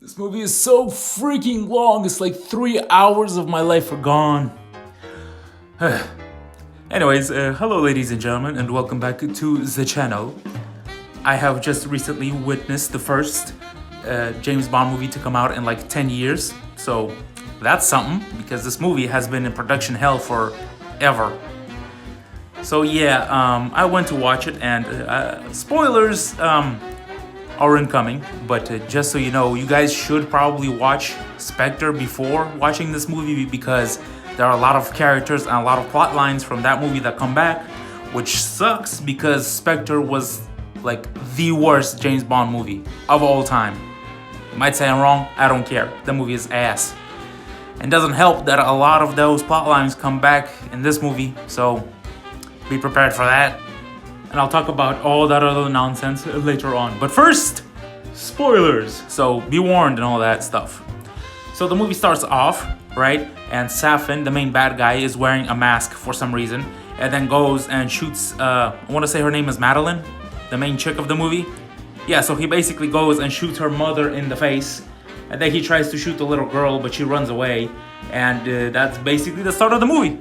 This movie is so freaking long. It's like 3 hours of my life are gone. Anyways, hello ladies and gentlemen, and welcome back to the channel. I have just recently witnessed the first James Bond movie to come out in like 10 years. So that's something, because this movie has been in production hell forever. So yeah, I went to watch it, and spoilers are incoming, but just so you know, you guys should probably watch Spectre before watching this movie, because there are a lot of characters and a lot of plot lines from that movie that come back, which sucks because Spectre was like the worst James Bond movie of all time. You might say I'm wrong, I don't care. The movie is ass. And doesn't help that a lot of those plot lines come back in this movie, so be prepared for that. And I'll talk about all that other nonsense later on. But first, spoilers. So be warned and all that stuff. So the movie starts off, right? And Safin, the main bad guy, is wearing a mask for some reason. And then goes and shoots, I want to say her name is Madeline, the main chick of the movie. Yeah, so he basically goes and shoots her mother in the face. And then he tries to shoot the little girl, but she runs away. And that's basically the start of the movie.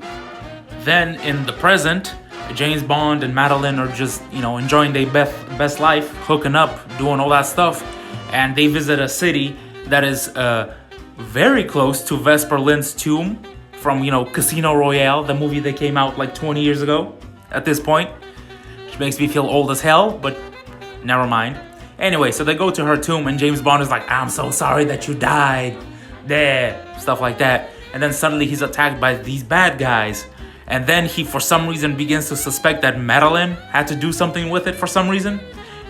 Then in the present, James Bond and Madeline are just, enjoying their best life, hooking up, doing all that stuff. And they visit a city that is very close to Vesper Lynd's tomb from, Casino Royale, the movie that came out like 20 years ago at this point. Which makes me feel old as hell, but never mind. Anyway, so they go to her tomb, and James Bond is like, I'm so sorry that you died. There, stuff like that. And then suddenly he's attacked by these bad guys. And then he, for some reason, begins to suspect that Madeline had to do something with it for some reason.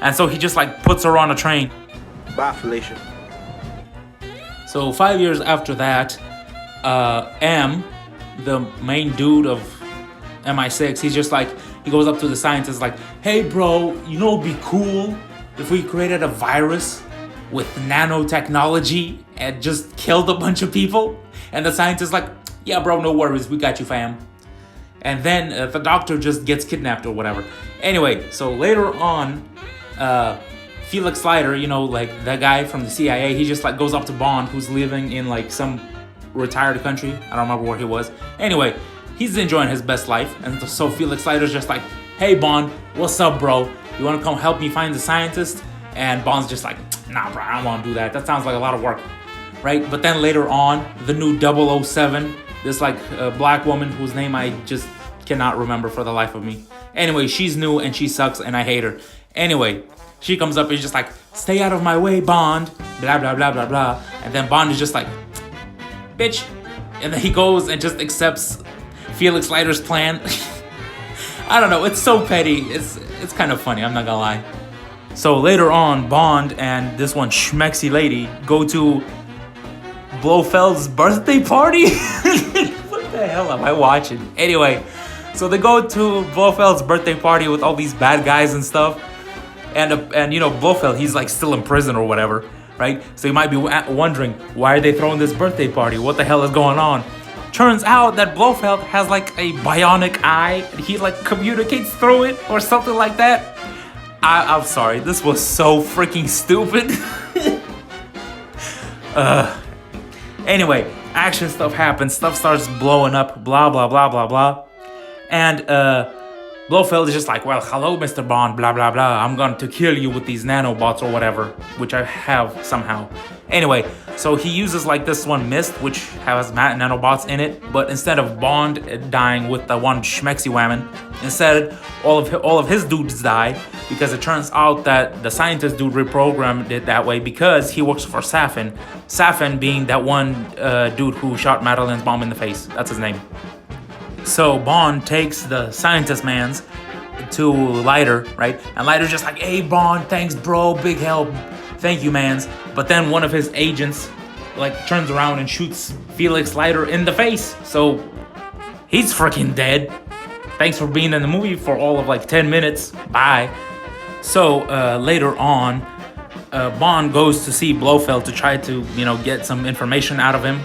And so he just puts her on a train. Bye, Felicia. So 5 years after that, M, the main dude of MI6, he goes up to the scientist like, hey bro, it'd be cool if we created a virus with nanotechnology and just killed a bunch of people? And the scientist like, yeah bro, no worries, we got you fam. And then the doctor just gets kidnapped or whatever. Anyway, so later on, Felix Leiter, that guy from the CIA, he just goes up to Bond, who's living in some retired country. I don't remember where he was. Anyway, he's enjoying his best life. And so Felix Leiter's just like, hey Bond, what's up bro? You wanna come help me find the scientist? And Bond's just like, nah bro, I don't wanna do that. That sounds like a lot of work, right? But then later on, the new 007, this black woman whose name I just cannot remember for the life of me. Anyway, she's new and she sucks and I hate her. Anyway, she comes up and is just like, stay out of my way, Bond, blah, blah, blah, blah, blah. And then Bond is just like, bitch. And then he goes and just accepts Felix Leiter's plan. I don't know, it's so petty. It's kind of funny, I'm not gonna lie. So later on, Bond and this one schmexy lady go to Blofeld's birthday party? What the hell am I watching? Anyway, so they go to Blofeld's birthday party with all these bad guys and stuff. And Blofeld, he's still in prison or whatever, right? So you might be wondering, why are they throwing this birthday party? What the hell is going on? Turns out that Blofeld has a bionic eye, and he communicates through it or something like that. I'm sorry, this was so freaking stupid. Anyway, action stuff happens, stuff starts blowing up, blah, blah, blah, blah, blah. And Blofeld is just like, well, hello, Mr. Bond, blah, blah, blah. I'm going to kill you with these nanobots or whatever, which I have somehow. Anyway, so he uses this one mist, which has nanobots in it. But instead of Bond dying with the one schmexy whammon, instead all of his dudes die, because it turns out that the scientist dude reprogrammed it that way because he works for Safin. Safin being that one dude who shot Madeline's bomb in the face. That's his name. So Bond takes the scientist mans to Leiter, right? And Leiter's just like, hey Bond, thanks bro, big help. Thank you, mans. But then one of his agents turns around and shoots Felix Leiter in the face. So he's freaking dead. Thanks for being in the movie for all of 10 minutes. Bye. So later on, Bond goes to see Blofeld to try to, get some information out of him.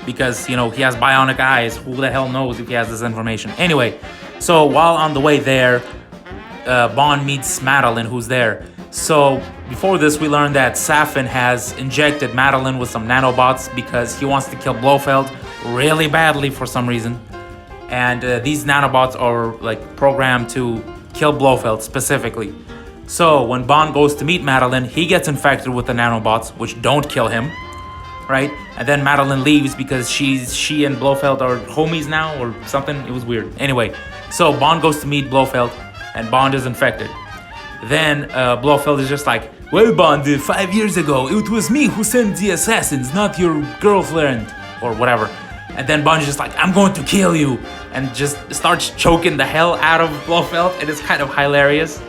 Because, he has bionic eyes. Who the hell knows if he has this information? Anyway, so while on the way there, Bond meets Madeline, who's there. So before this, we learned that Safin has injected Madeline with some nanobots because he wants to kill Blofeld really badly for some reason. And these nanobots are like programmed to kill Blofeld specifically. So when Bond goes to meet Madeline, he gets infected with the nanobots, which don't kill him, right? And then Madeline leaves because she and Blofeld are homies now or something. It was weird. Anyway, so Bond goes to meet Blofeld, and Bond is infected. Then Blofeld is just like, well, Bond, 5 years ago, it was me who sent the assassins, not your girlfriend, or whatever. And then Bond is just like, I'm going to kill you, and just starts choking the hell out of Blofeld, and it's kind of hilarious.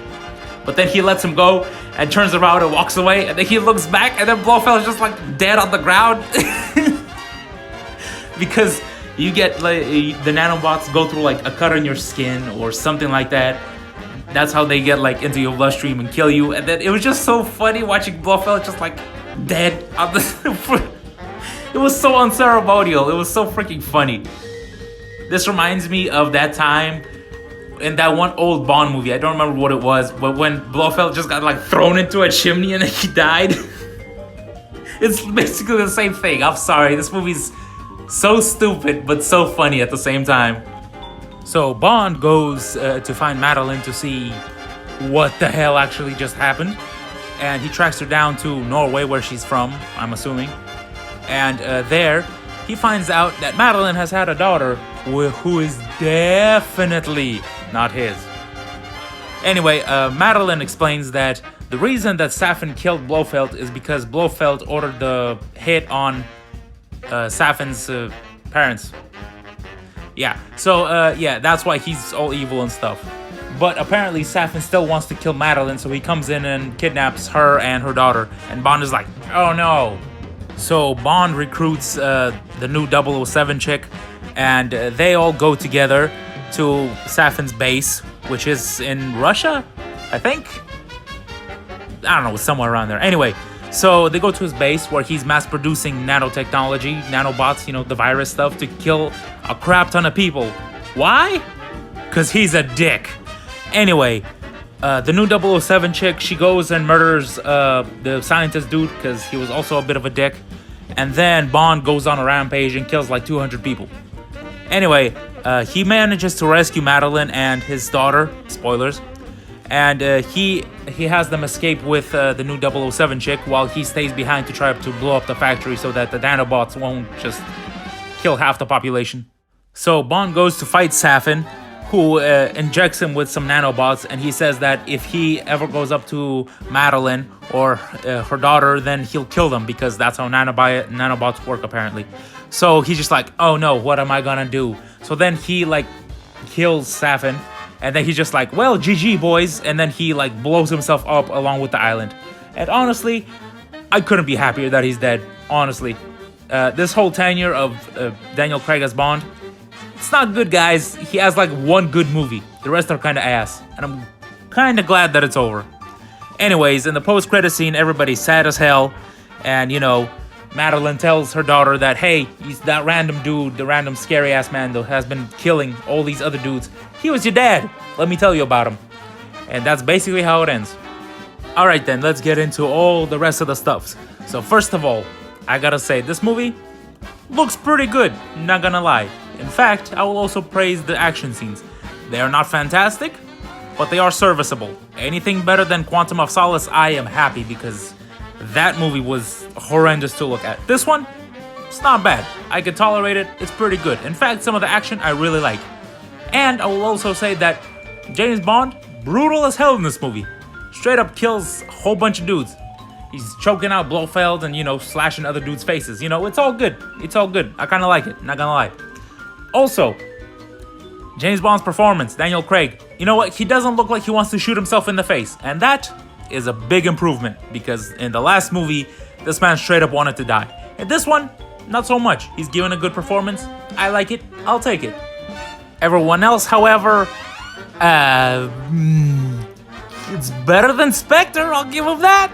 But then he lets him go, and turns around and walks away, and then he looks back, and then Blofeld is just like dead on the ground. Because you get like, the nanobots go through like a cut on your skin or something like that. That's how they get like into your bloodstream and kill you. And then it was just so funny watching Blofeld just like dead on the. It was so unceremonial. It was so freaking funny. This reminds me of that time in that one old Bond movie. I don't remember what it was, but when Blofeld just got like thrown into a chimney and then he died. It's basically the same thing. I'm sorry. This movie's so stupid but so funny at the same time. So Bond goes to find Madeline to see what the hell actually just happened. And he tracks her down to Norway, where she's from, I'm assuming. And there, he finds out that Madeline has had a daughter who is definitely not his. Anyway, Madeline explains that the reason that Safin killed Blofeld is because Blofeld ordered the hit on Safin's parents. Yeah, so yeah, that's why he's all evil and stuff. But apparently Safin still wants to kill Madeline, so he comes in and kidnaps her and her daughter. And Bond is like, oh no. So Bond recruits the new 007 chick, and they all go together to Safin's base, which is in Russia, I think? I don't know, somewhere around there. Anyway, so they go to his base where he's mass producing nanotechnology, nanobots, you know, the virus stuff, to kill a crap ton of people. Why? Because he's a dick. Anyway, the new 007 chick, she goes and murders the scientist dude because he was also a bit of a dick. And then Bond goes on a rampage and kills like 200 people. Anyway, he manages to rescue Madeline and his daughter. Spoilers. And he has them escape with the new 007 chick while he stays behind to try to blow up the factory so that the nanobots won't just kill half the population. So Bond goes to fight Safin, who injects him with some nanobots, and he says that if he ever goes up to Madeline or her daughter, then he'll kill them because that's how nanobots work apparently. So he's just like, oh no, what am I gonna do? So then he like kills Safin, and then he's just like, well, GG boys, and then he like blows himself up along with the island. And honestly, I couldn't be happier that he's dead, honestly. This whole tenure of Daniel Craig as Bond, it's not good, guys. He has like one good movie. The rest are kind of ass. And I'm kind of glad that it's over. Anyways, in the post-credit scene, everybody's sad as hell. And, you know, Madeline tells her daughter that, hey, he's that random dude, the random scary-ass man that has been killing all these other dudes. He was your dad. Let me tell you about him. And that's basically how it ends. Alright then, let's get into all the rest of the stuffs. So first of all, I gotta say, this movie looks pretty good, not gonna lie. In fact, I will also praise the action scenes. They are not fantastic, but they are serviceable. Anything better than Quantum of Solace, I am happy because that movie was horrendous to look at. This one, it's not bad. I can tolerate it, it's pretty good. In fact, some of the action I really like. And I will also say that James Bond, brutal as hell in this movie. Straight up kills a whole bunch of dudes. He's choking out Blofeld and, you know, slashing other dudes' faces. You know, it's all good. It's all good. I kind of like it, not gonna lie. Also, James Bond's performance, Daniel Craig, you know what? He doesn't look like he wants to shoot himself in the face. And that is a big improvement because in the last movie, this man straight up wanted to die. In this one, not so much. He's given a good performance. I like it. I'll take it. Everyone else, however, it's better than Spectre. I'll give him that.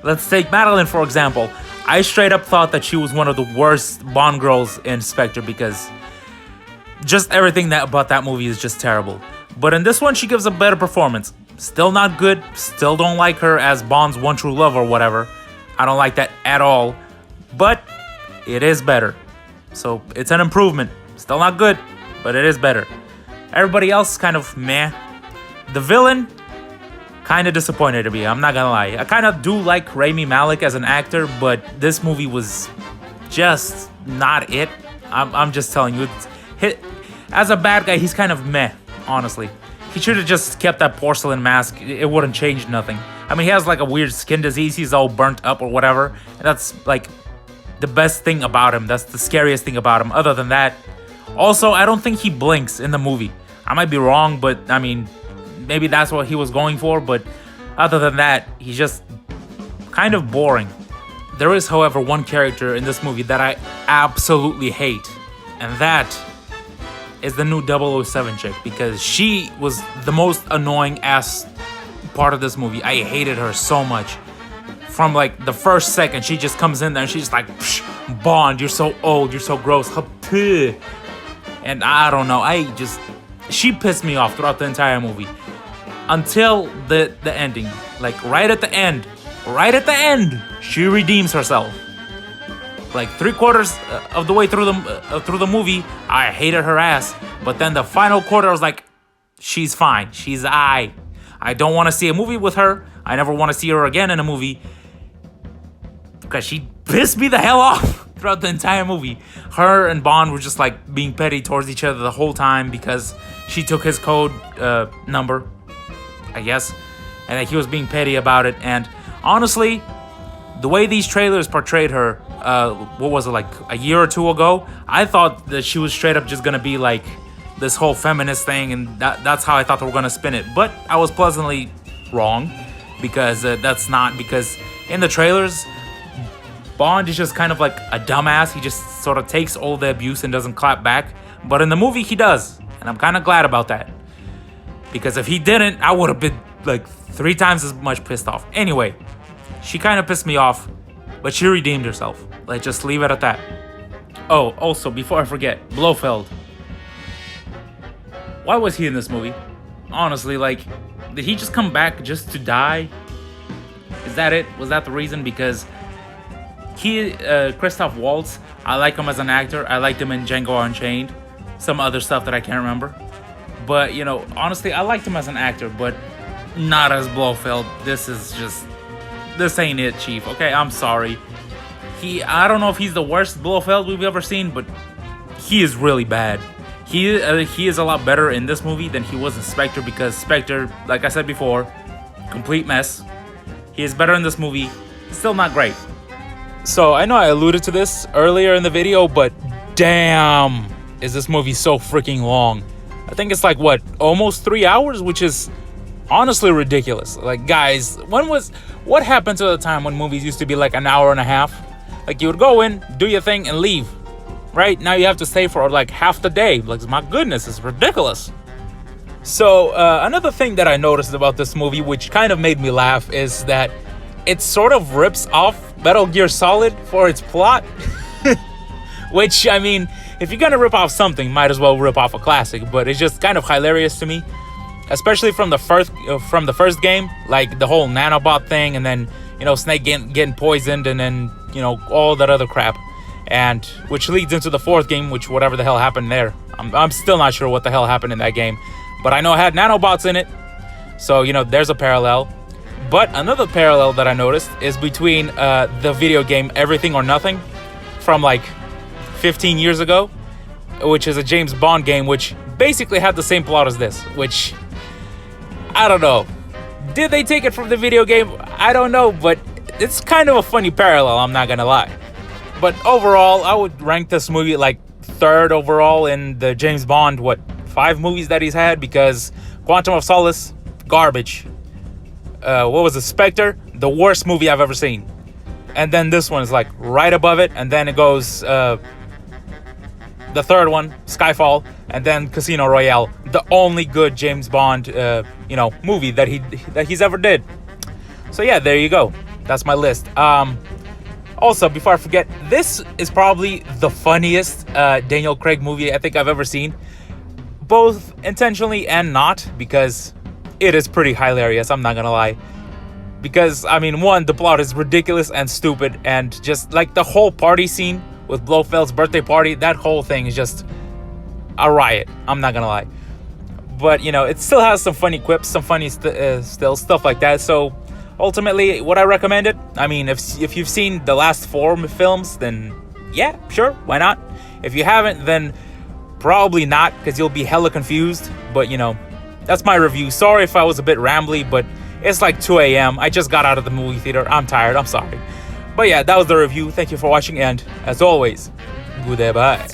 Let's take Madeline, for example. I straight up thought that she was one of the worst Bond girls in Spectre because just everything about that movie is just terrible. But in this one, she gives a better performance. Still not good. Still don't like her as Bond's one true love or whatever. I don't like that at all. But it is better. So it's an improvement. Still not good, but it is better. Everybody else kind of meh. The villain, kind of disappointed to me. I'm not gonna lie. I kind of do like Rami Malek as an actor, but this movie was just not it. I'm just telling you. As a bad guy, he's kind of meh, honestly. He should have just kept that porcelain mask. It wouldn't change nothing. I mean, he has like a weird skin disease. He's all burnt up or whatever. And that's like the best thing about him. That's the scariest thing about him. Other than that, also, I don't think he blinks in the movie. I might be wrong, but I mean, maybe that's what he was going for. But other than that, he's just kind of boring. There is, however, one character in this movie that I absolutely hate. And that is the new 007 chick, because she was the most annoying ass part of this movie. I hated her so much. From like the first second, she just comes in there and she's just like, Bond, you're so old, you're so gross. And I don't know, she pissed me off throughout the entire movie. Until the ending. Like right at the end, she redeems herself. Like 3/4 of the way through the movie, I hated her ass. But then the final quarter, I was like, she's fine. She's I don't want to see a movie with her. I never want to see her again in a movie, because she pissed me the hell off throughout the entire movie. Her and Bond were just like being petty towards each other the whole time because she took his code number, I guess, and that he was being petty about it. And honestly, the way these trailers portrayed her, what was it, like a year or two ago? I thought that she was straight up just gonna be like this whole feminist thing, and that's how I thought they were gonna spin it. But I was pleasantly wrong, because that's not, because in the trailers, Bond is just kind of like a dumbass. He just sort of takes all the abuse and doesn't clap back. But in the movie, he does, and I'm kind of glad about that, because if he didn't, I would have been like 3 times as much pissed off. Anyway, she kind of pissed me off, but she redeemed herself. Let's just leave it at that. Oh, also, before I forget, Blofeld. Why was he in this movie? Honestly, like, did he just come back just to die? Is that it? Was that the reason? Because Christoph Waltz, I like him as an actor. I liked him in Django Unchained. Some other stuff that I can't remember. But, you know, honestly, I liked him as an actor, but not as Blofeld. This ain't it, Chief. Okay, I'm sorry. I don't know if he's the worst Blofeld we've ever seen, but he is really bad. He is a lot better in this movie than he was in Spectre, because Spectre, like I said before, complete mess. He is better in this movie. Still not great. So I know I alluded to this earlier in the video, but damn, is this movie so freaking long. I think it's like, what, almost 3 hours, which is honestly ridiculous. Like, guys, what happened to the time when movies used to be like an hour and a half? Like, you would go in, do your thing, and leave. Right? Now you have to stay for like half the day. Like, my goodness, it's ridiculous. So, another thing that I noticed about this movie, which kind of made me laugh, is that it sort of rips off Metal Gear Solid for its plot. Which, I mean, if you're gonna rip off something, might as well rip off a classic. But it's just kind of hilarious to me. Especially from the first game, like the whole nanobot thing, and then, you know, Snake getting poisoned, and then, you know, all that other crap. And which leads into the 4th game, which whatever the hell happened there. I'm still not sure what the hell happened in that game. But I know it had nanobots in it. So, you know, there's a parallel. But another parallel that I noticed is between the video game Everything or Nothing from like 15 years ago, which is a James Bond game, which basically had the same plot as this, which, I don't know. Did they take it from the video game? I don't know, but it's kind of a funny parallel, I'm not gonna lie. But overall, I would rank this movie like 3rd overall in the James Bond, 5 movies that he's had, because Quantum of Solace, garbage. What was it, Spectre? The worst movie I've ever seen. And then this one is like right above it, and then it goes the 3rd one, Skyfall, and then Casino Royale, the only good James Bond movie that he's ever did. So yeah, there you go. That's my list. Also, before I forget, this is probably the funniest Daniel Craig movie I think I've ever seen. Both intentionally and not, because it is pretty hilarious, I'm not gonna lie. Because, I mean, one, the plot is ridiculous and stupid, and just like the whole party scene with Blofeld's birthday party, that whole thing is just a riot, I'm not gonna lie. But, you know, it still has some funny quips, some funny still stuff like that. So ultimately, would I recommend it? I mean, if you've seen the last 4 films, then yeah, sure, why not? If you haven't, then probably not, because you'll be hella confused. But, you know, that's my review. Sorry if I was a bit rambly, but it's like 2 a.m. I just got out of the movie theater. I'm tired, I'm sorry. But yeah, that was the review. Thank you for watching, and as always, goodbye.